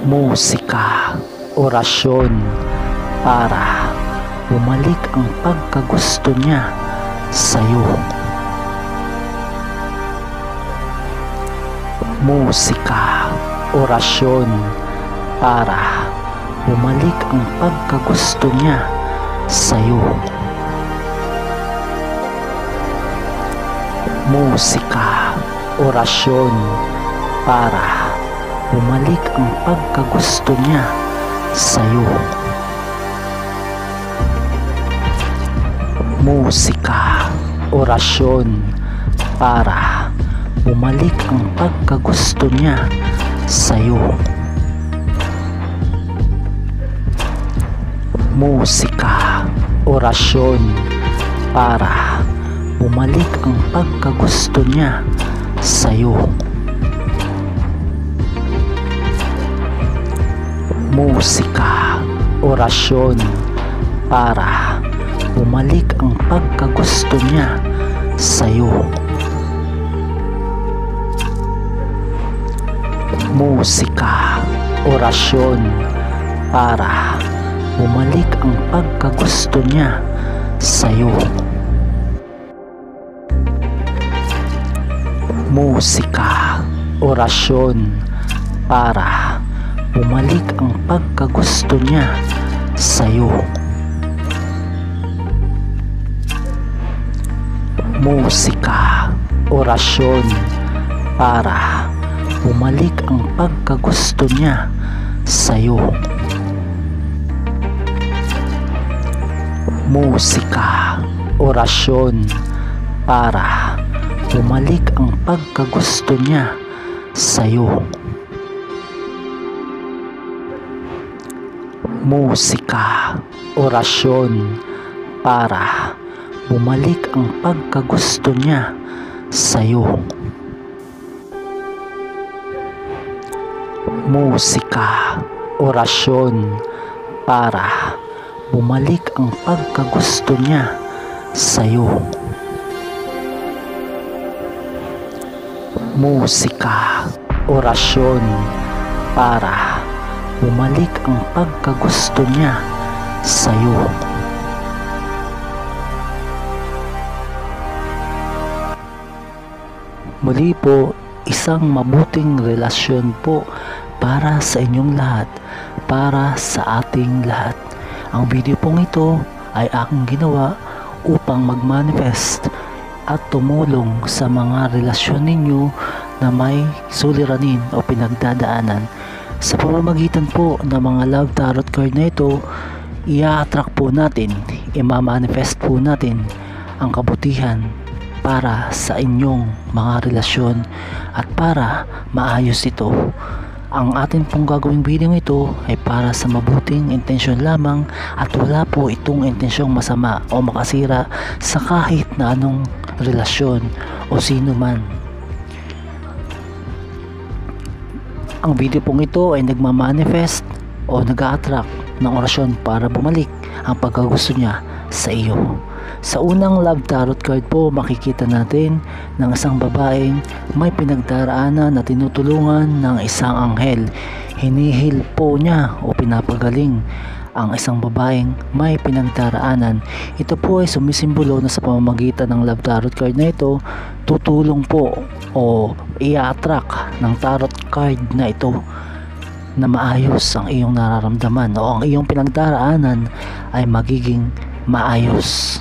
musika, orasyon para bumalik ang pagkagusto niya sa'yo. Musika, orasyon para bumalik ang pagkagusto niya sa'yo. Musika, orasyon para bumalik ang pagkagusto niya sa'yo. Musika, orasyon para bumalik ang pagkagusto niya sa'yo. Musika, orasyon para bumalik ang pagkagusto niya sa'yo. Musika, orasyon para bumalik ang pagkagusto niya sa'yo. Musika, orasyon para bumalik ang pagkagusto niya sa'yo. Musika, orasyon para bumalik ang pagkagusto niya sa'yo. Musika, orasyon para bumalik ang pagkagusto niya sa'yo. Musika, orasyon para bumalik ang pagkagusto niya sa'yo. Musika, orasyon para bumalik ang pagkagusto niya sa'yo. Musika, orasyon para bumalik ang pagkagusto niya sa'yo. Musika, orasyon para bumalik ang pagkagusto niya sa'yo. Muli po, isang mabuting relasyon po para sa inyong lahat, para sa ating lahat. Ang video pong ito ay aking ginawa upang mag-manifest at tumulong sa mga relasyon ninyo na may suliranin o pinagdadaanan. Sa pamamagitan po ng mga love tarot card na ito, i-attract po natin, i-manifest po natin ang kabutihan para sa inyong mga relasyon at para maayos ito. Ang atin pong gagawing video ito ay para sa mabuting intensyon lamang at wala po itong intensyong masama o makasira sa kahit na anong relasyon o sino man. Ang video pong ito ay nagmamanifest o nag-a-attract ng orasyon para bumalik ang pagkagusto niya sa iyo. Sa unang love tarot card po, makikita natin ng isang babaeng may pinagdaraanan na tinutulungan ng isang anghel. Hinihil po niya o pinapagaling ang isang babaeng may pinagdaraanan. Ito po ay sumisimbolo na sa pamamagitan ng love tarot card na ito, tutulong po o i-attract ng tarot card na ito na maayos ang iyong nararamdaman o ang iyong pinagdaraanan ay magiging maayos.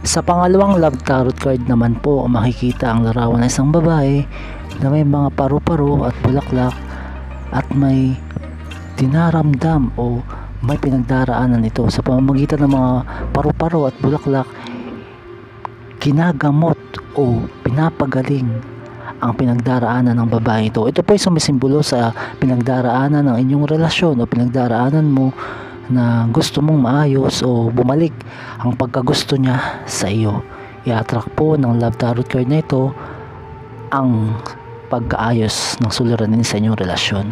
Sa pangalawang love tarot card naman po, makikita ang larawan ng isang babae na may mga paru-paro at bulaklak at may dinaramdam o may pinagdaraanan ito. Sa pamamagitan ng mga paru-paro at bulaklak, ginagamot o pinapagaling ang pinagdaraanan ng babae ito. Ito po ay sumisimbolo sa pinagdaraanan ng inyong relasyon o pinagdaraanan mo na gusto mong maayos o bumalik ang pagkagusto niya sa iyo. I-attract po ng love tarot card na ito ang pagkaayos ng suliranin sa inyong relasyon.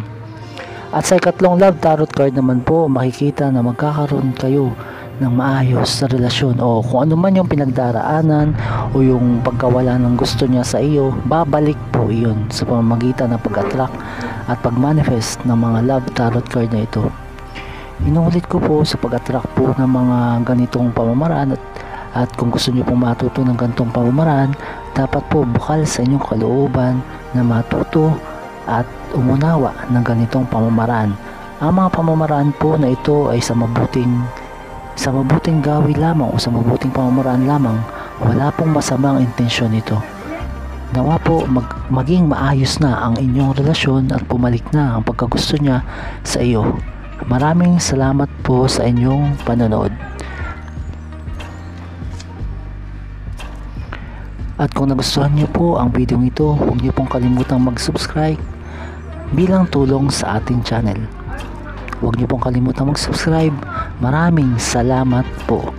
At sa ikatlong love tarot card naman po, makikita na magkakaroon kayo ng maayos na relasyon o kung ano man yung pinagdaraanan o yung pagkawala ng gusto niya sa iyo, babalik po iyon sa pamamagitan ng pag-attract at pag-manifest ng mga love tarot card na ito. Inuulit ko po sa pag-attract po ng mga ganitong pamamaraan at kung gusto nyo pong matuto ng ganitong pamamaraan, dapat po bukal sa inyong kalooban na matuto at umunawa ng ganitong pamamaraan. Ang mga pamamaraan po na ito ay sa mabuting gawi lamang o sa mabuting pamamaraan lamang. Wala pong masamang intensyon ito. Nawa po maging maayos na ang inyong relasyon at bumalik na ang pagkagusto niya sa iyo. Maraming salamat po sa inyong panonood. At kung nagustuhan niyo po ang video ito, huwag niyo pong kalimutang mag-subscribe bilang tulong sa ating channel. Huwag niyo pong kalimutang mag-subscribe. Maraming salamat po.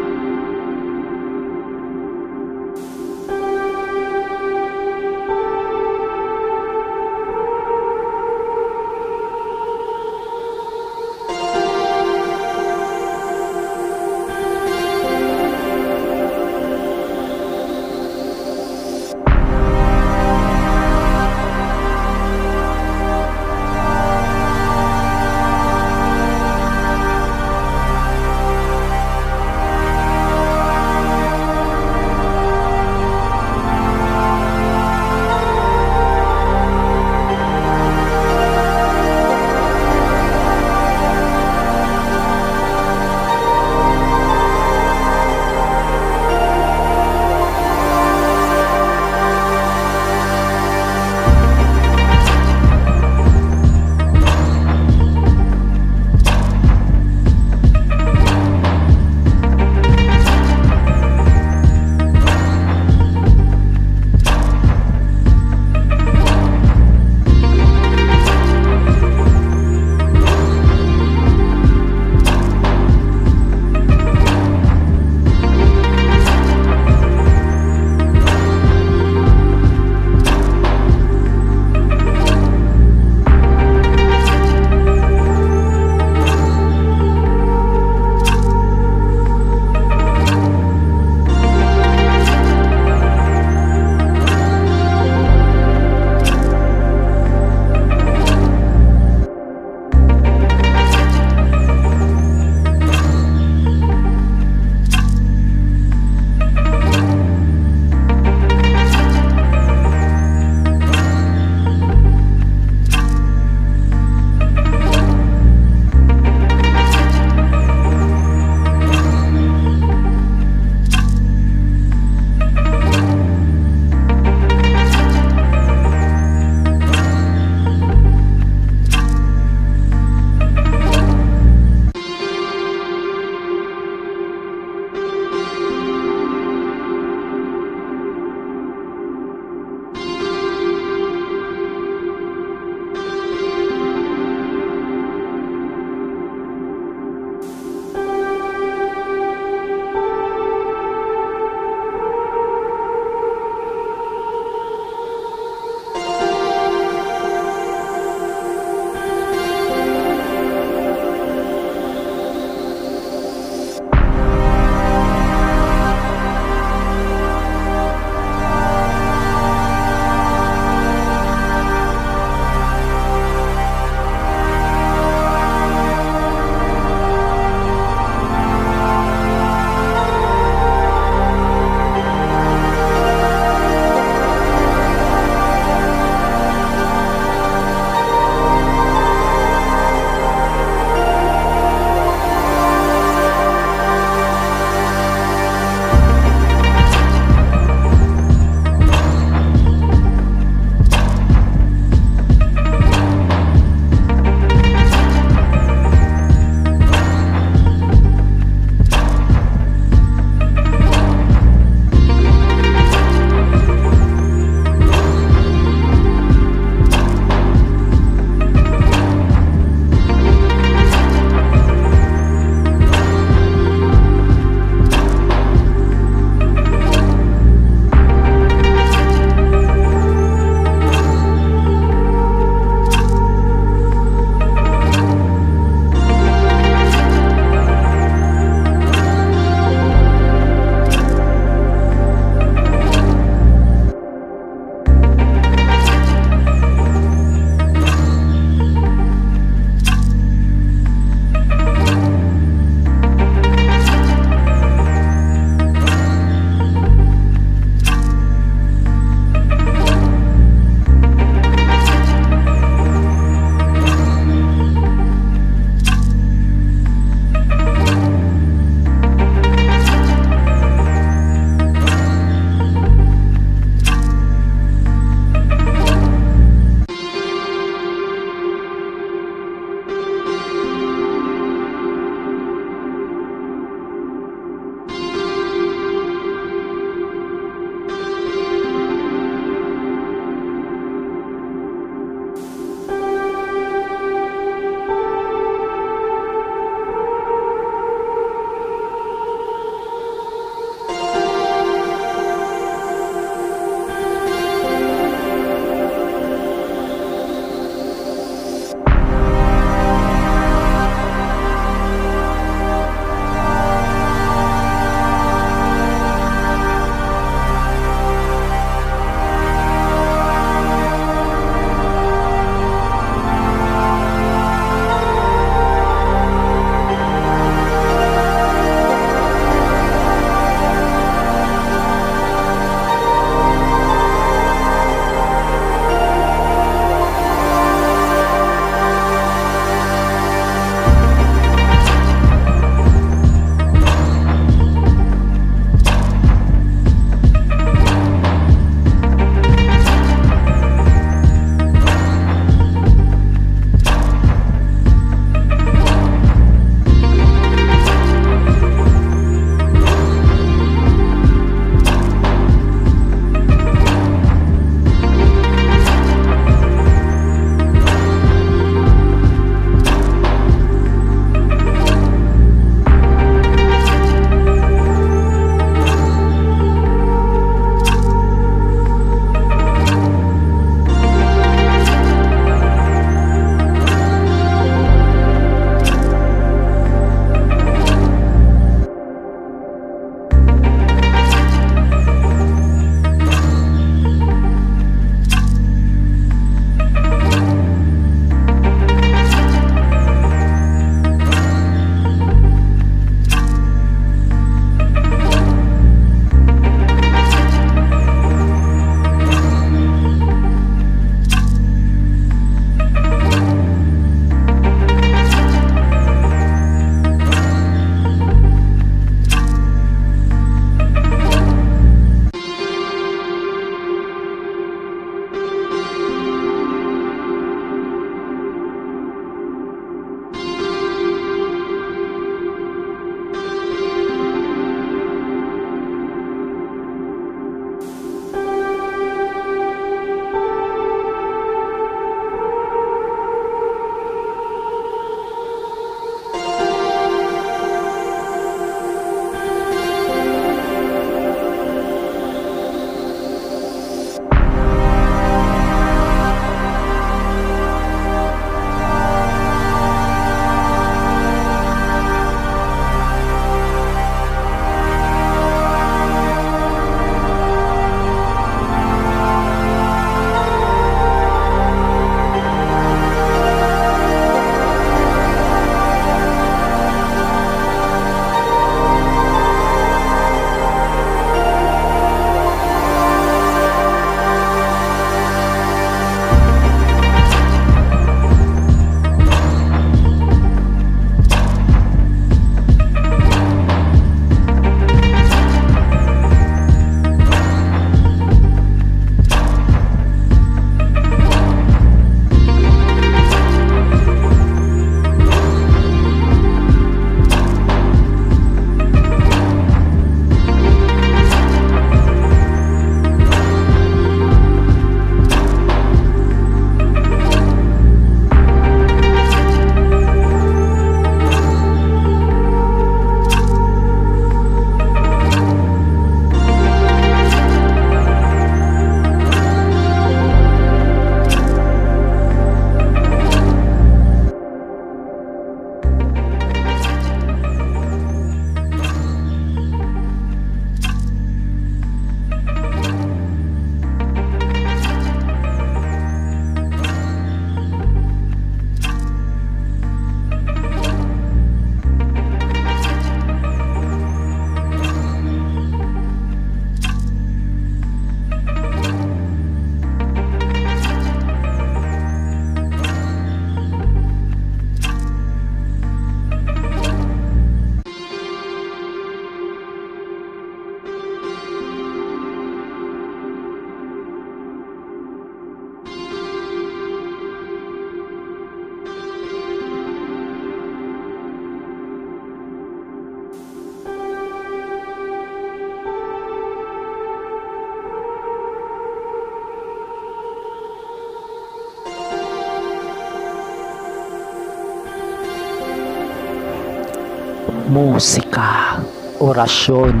musika, orasyon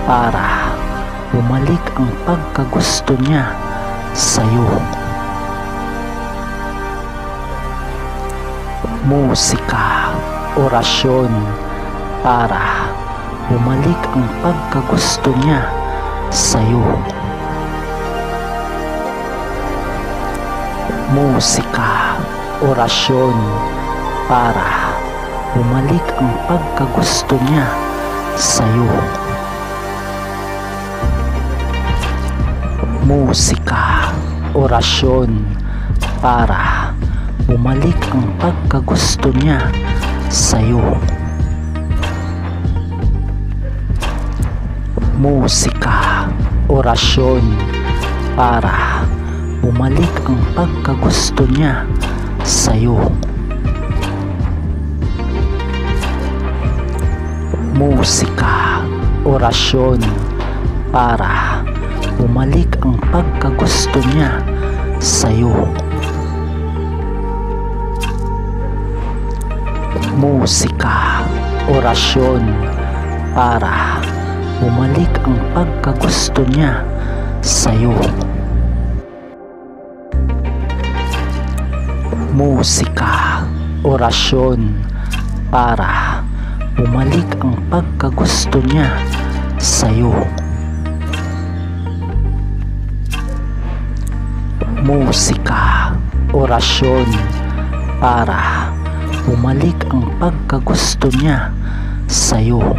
para bumalik ang pagkagusto niya sa'yo. Musika, orasyon para bumalik ang pagkagusto niya sa'yo. Musika, orasyon para bumalik ang pagkagusto niya sa'yo. Musika, orasyon para bumalik ang pagkagusto niya sa'yo. Musika, orasyon para bumalik ang pagkagusto niya sa'yo. Musika, orasyon para bumalik ang pagkagusto niya sa'yo. Musika, orasyon para bumalik ang pagkagusto niya sa'yo. Musika, orasyon para bumalik ang pagkagusto niya sa'yo. Musika, orasyon para bumalik ang pagkagusto niya sa'yo.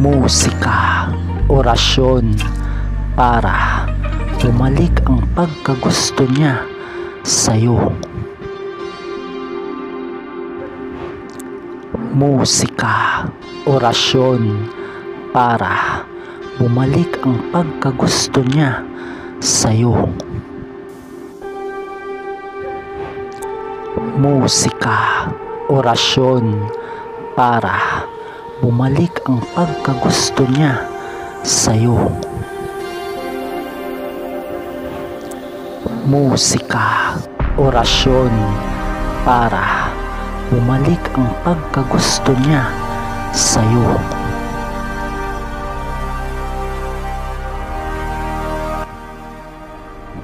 Musika, orasyon para bumalik ang pagkagusto niya sa'yo. Musika, orasyon para bumalik ang pagkagusto niya sa'yo. Musika, orasyon para bumalik ang pagkagusto niya sa'yo. Musika, orasyon para bumalik ang pagkagusto niya sa'yo.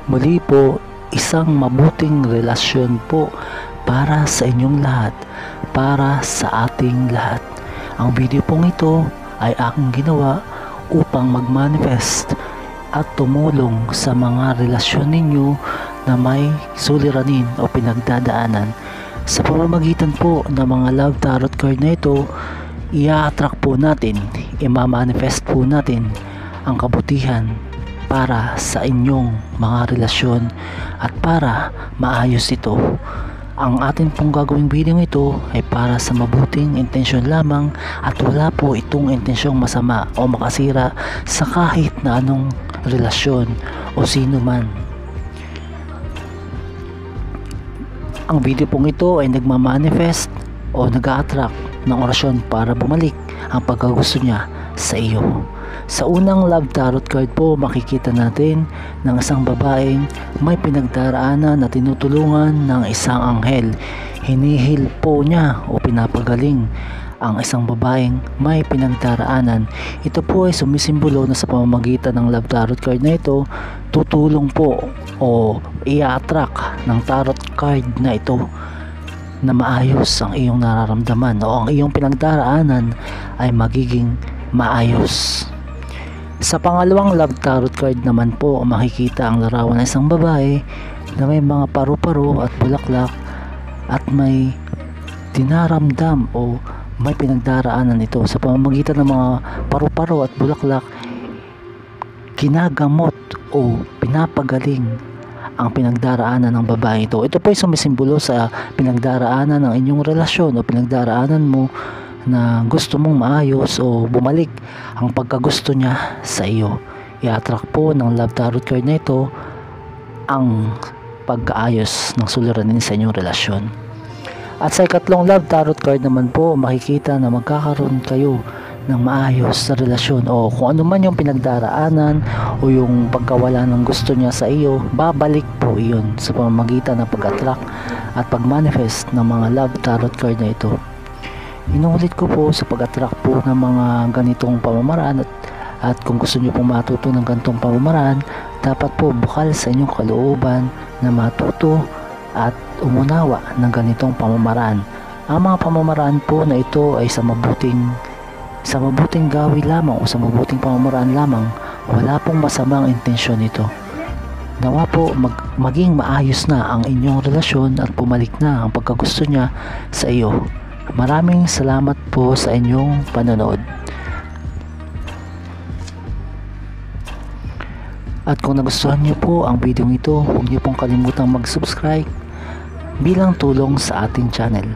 Muli po, isang mabuting relasyon po para sa inyong lahat, para sa ating lahat. Ang video pong ito ay aking ginawa upang mag-manifest at tumulong sa mga relasyon ninyo na may suliranin o pinagdadaanan. Sa pamamagitan po ng mga love tarot card na ito, i-attract po natin, i-manifest po natin ang kabutihan para sa inyong mga relasyon at para maayos ito. Ang atin pong gagawing video ito ay para sa mabuting intensyon lamang at wala po itong intensyong masama o makasira sa kahit na anong relasyon o sino man. Ang video pong ito ay nagmamanifest o nag-a-attract ng orasyon para bumalik ang pagkagusto niya sa iyo. Sa unang love tarot card po, makikita natin ng isang babaeng may pinagdaraanan na tinutulungan ng isang anghel. Hinihil po niya o pinapagaling ang isang babaeng may pinagdaraanan. Ito po ay sumisimbolo na sa pamamagitan ng love tarot card na ito, tutulong po o i-attract ng tarot card na ito na maayos ang iyong nararamdaman o ang iyong pinagdaraanan ay magiging maayos. Sa pangalawang love tarot card naman po, makikita ang larawan ng isang babae na may mga paru-paro at bulaklak at may dinaramdam o may pinagdaraanan ito. Sa pamamagitan ng mga paru-paro at bulaklak, ginagamot o pinapagaling ang pinagdaraanan ng babae ito. Ito po ay sumisimbolo sa pinagdaraanan ng inyong relasyon o pinagdaraanan mo na gusto mong maayos o bumalik ang pagkagusto niya sa iyo. I-attract po ng love tarot card na ito ang pag-aayos ng suliranin sa inyong relasyon. At sa ikatlong love tarot card naman po, makikita na magkakaroon kayo ng maayos sa relasyon, o kung ano man yung pinagdaraanan o yung pagkawala ng gusto niya sa iyo, babalik po iyon sa pamamagitan ng pag-attract at pag-manifest ng mga love tarot card na ito. Inuulit ko po, sa pag-attract po ng mga ganitong pamamaraan at kung gusto niyo pong matuto ng ganitong pamamaraan, dapat po bukal sa inyong kalooban na matuto at umunawa ng ganitong pamamaraan. Ang mga pamamaraan po na ito ay sa mabuting gawi lamang o sa mabuting pamamaraan lamang. Wala pong masamang intensyon nito. Nawa po maging maayos na ang inyong relasyon at bumalik na ang pagkagusto niya sa iyo. Maraming salamat po sa inyong panonood. At kung nagustuhan niyo po ang video ito, huwag niyo pong kalimutang mag-subscribe bilang tulong sa ating channel.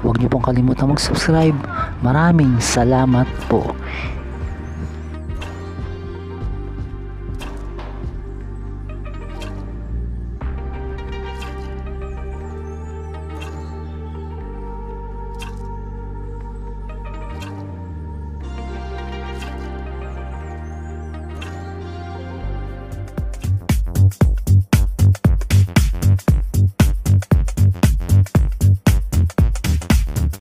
Huwag niyo pong kalimutang mag-subscribe. Maraming salamat po.